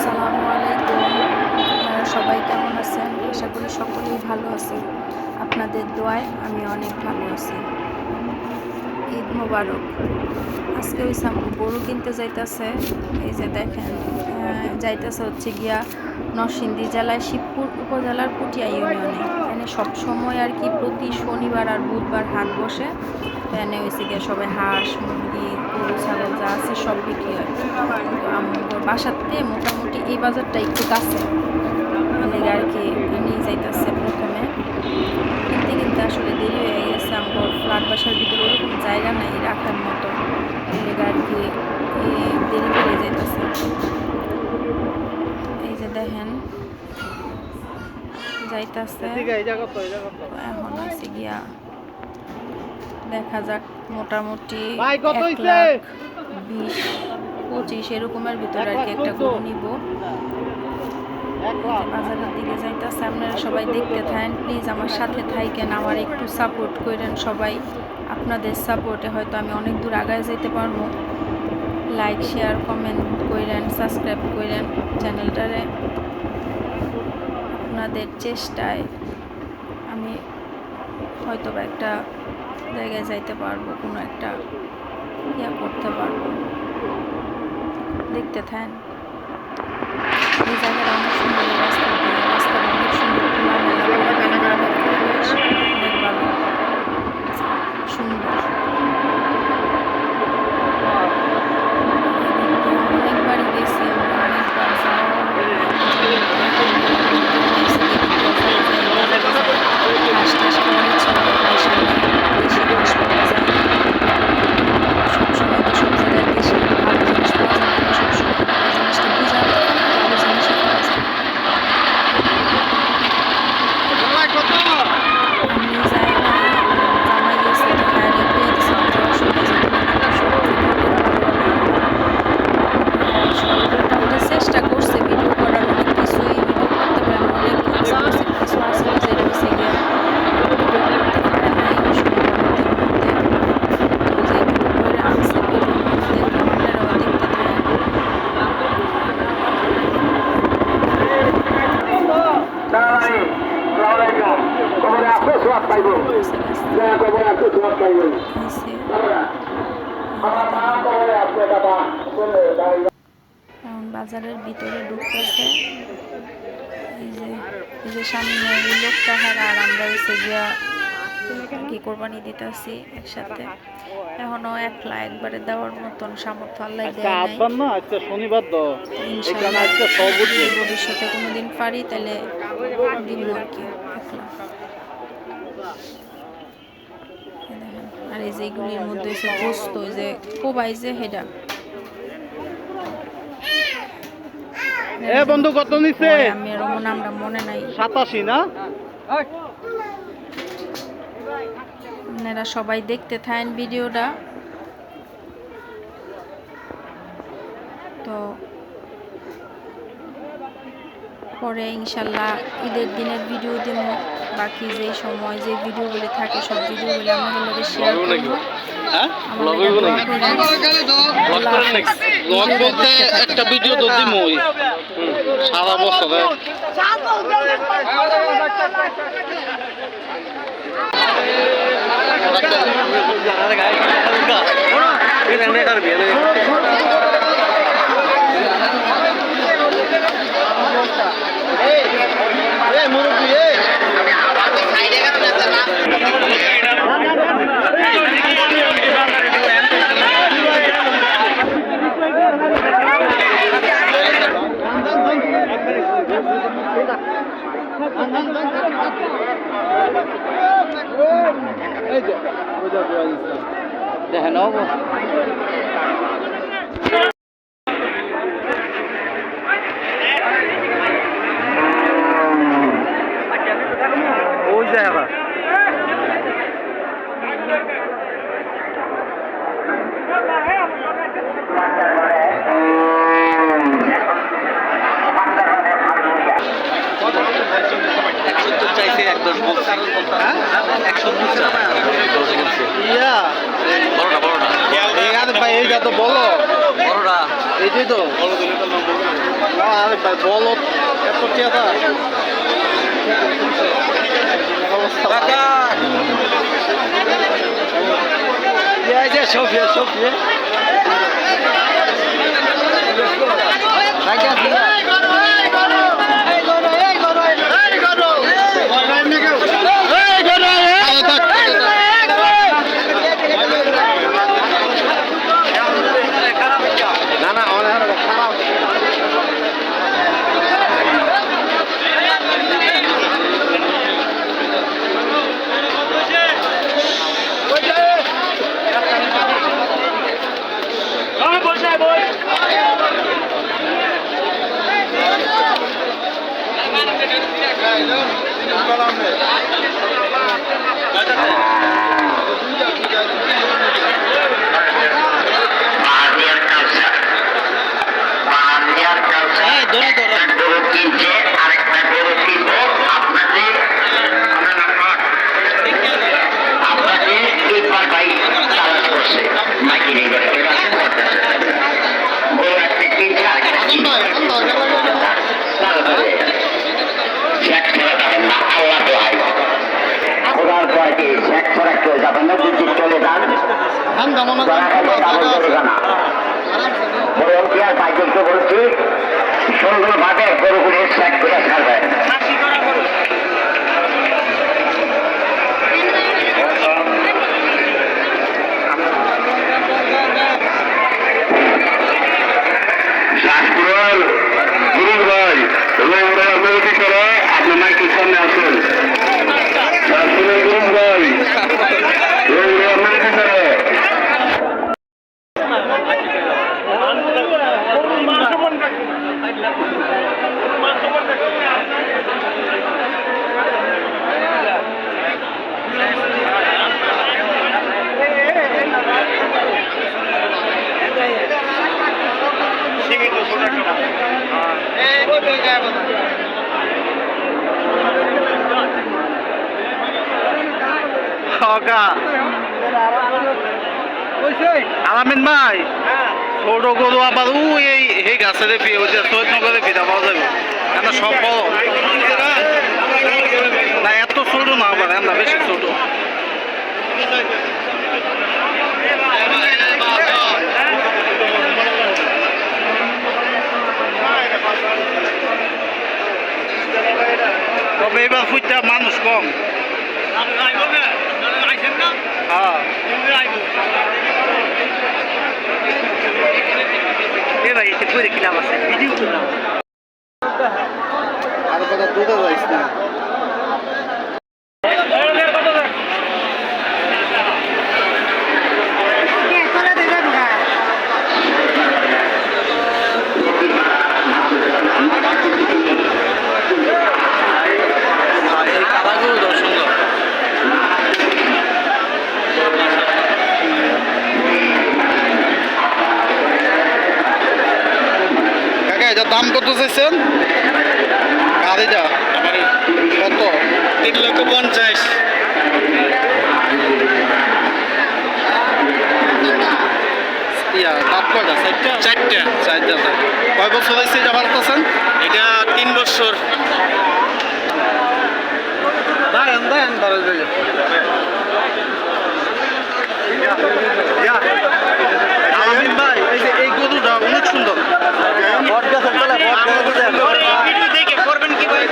আসসালামু আলাইকুম। আপনারা সবাই কেমন আছেন? আশা করি সকলেই ভালো আছেন। আপনাদের দোয়ায় আমি অনেক ভালো আছি। ঈদ মোবারক। আজকে ওই গরু কিনতে যাইতেছে। এই যে দেখেন, যাইতেছে হচ্ছে গিয়া নরসিংদী জেলায় শিবপুর উপজেলার পুটিয়া ইউনিয়নে। এখানে সবসময় আর কি প্রতি শনিবার আর বুধবার হাট বসে। এখানে হয়েছে গিয়ে সবাই হাঁস, মুরগি, গরু, ছাগল যা আছে সব বিক্রি হয়। তো আমার বাসার থেকে মোটামুটি এই বাজারটা একটু কাছে, লেগে আর কি নিয়ে যাইতেছে। প্রথমে কিনতে কিনতে আসলে দেরি হয়ে গেছে। আমার ফ্ল্যাট বাসার ভিতরে ওরকম জায়গা নাই রাখার মতো, লেগে আর কি দেরি করে যাইতেছে। এই যে দেখেন যাইতেছে। এখন আছে গিয়া দেখা যাক, মোটামুটি 1,20,25 এরকমের ভিতরে আর কি একটা গরু নিব। বাজারের দিকে যাইতেছে। আপনারা সবাই দেখতে থাকেন, প্লিজ আমার সাথে থাকেন, আমার একটু সাপোর্ট করেন সবাই। আপনাদের সাপোর্টে হয়তো আমি অনেক দূর আগায় যেতে পারবো। লাইক, শেয়ার, কমেন্ট করেন, সাবস্ক্রাইব করেন চ্যানেলটারে। আপনাদের চেষ্টায় আমি হয়তো একটা জায়গায় যাইতে পারবো, কোনো একটা করতে পারবো। দেখতে থাকেন। এই জায়গাটা অনেক সুন্দর, রাস্তাটা অনেক সুন্দর, খোলামেলা পরিবেশ, অনেক ভালো সুন্দর। অনেকবারই গেছি আমরা, অনেকবার যাওয়া হাঁস টাস খাওয়ার ইচ্ছা হয়। দেশি হাঁস পাওয়া যায়, সবসময় তো সব জায়গায় দেশি ভালো জিনিস পাওয়া যায় না, সবসময় ভালো জিনিসটা বুঝা ভালো জিনিসই পাওয়া যায়। আমি যাই নাই, জামাই গেছে, তো ভাইরে পেয়ে দিছি যাওয়ার সময় যে তুমি নাকি সব ভিডিও করে ভালো ভালো সব মোটামুটি চেষ্টা করছে ভিডিও করার, অনেক কিছুই ভিডিও করতে পারে না, অনেক এক্সক্লুসিভ কিছু আছে যেটা হয়েছে গিয়া ভিডিও করতে পারে নাই ওই সময়টার মধ্যে। তো যেটুকু করে আনছে ভিডিওর মধ্যে, তো আপনারাও দেখতে থাকেন। এখন বাজারের ভিতরে ঢুকতেছে। এই যে সামনে এই লোকটা আর আমরা হচ্ছে গিয়া কি কোরবানি দিতেছি একসাথে। এখনো একলা একবারে দেওয়ার মতন সামর্থ্য আল্লাহ দেয় নাই। ইনশাআল্লাহ যদি ভবিষ্যতে কোনোদিন পারি তাহলে দিব আর কি একলা। আর এই যে এগুলির মধ্যে হচ্ছে গোস্ত, ওই যে কোবাই যে হেডা। বন্ধু কত নিছে? আমি এরকম নামটা মনে নাই। 87 না? আপনারা সবাই দেখতে থাকেন ভিডিওটা। তো পরে ইনশাল্লাহ ঈদের দিনের ভিডিও দিব। বাকি যেই সময় যে ভিডিওগুলি থাকে সব ভিডিওগুলি আমাদের লগে শেয়ার করব। একটা ভিডিও তো দিমই সারা বছরে। দেখেন ওই জায়গা চাইছে 110 বলছে। হ্যাঁ 110 ইয়া বড়টা বড়টা এই ভাই এইটা তো বলো বড়টা এইটাই তো বড় দিলে তো আরে ভাই বলত এত চেতা কাকা এই যে সফিয়া সফিয়া কাকা বলছি সুন্দরভাবে গরুগুলি সেট করে ছাড়বেন। আপনি মাইকের সামনে আসুন। আলামিন ভাই ছোট গরু আবার এই গাছের সৈয়দনগরে ফিরা পাওয়া যাবে কেন সব বড় না এত ছোট না আবার আমরা বেশি ছোট তবে এবার ফুটটা মানুষ কম হ্যাঁ ভাই এতে করে কিলাম আছে ভিডিও করলাম আর কথা দুটো যাইস না দাম কত চাইছেন গাড়িটা কত 3,50,000 দাঁত কয়টা চারটা কয় বছর হয়েছে এটা পাল্টাছেন এটা 3 বছর দেন ভাই এই গরুটা অনেক সুন্দর করবেন কি ভাই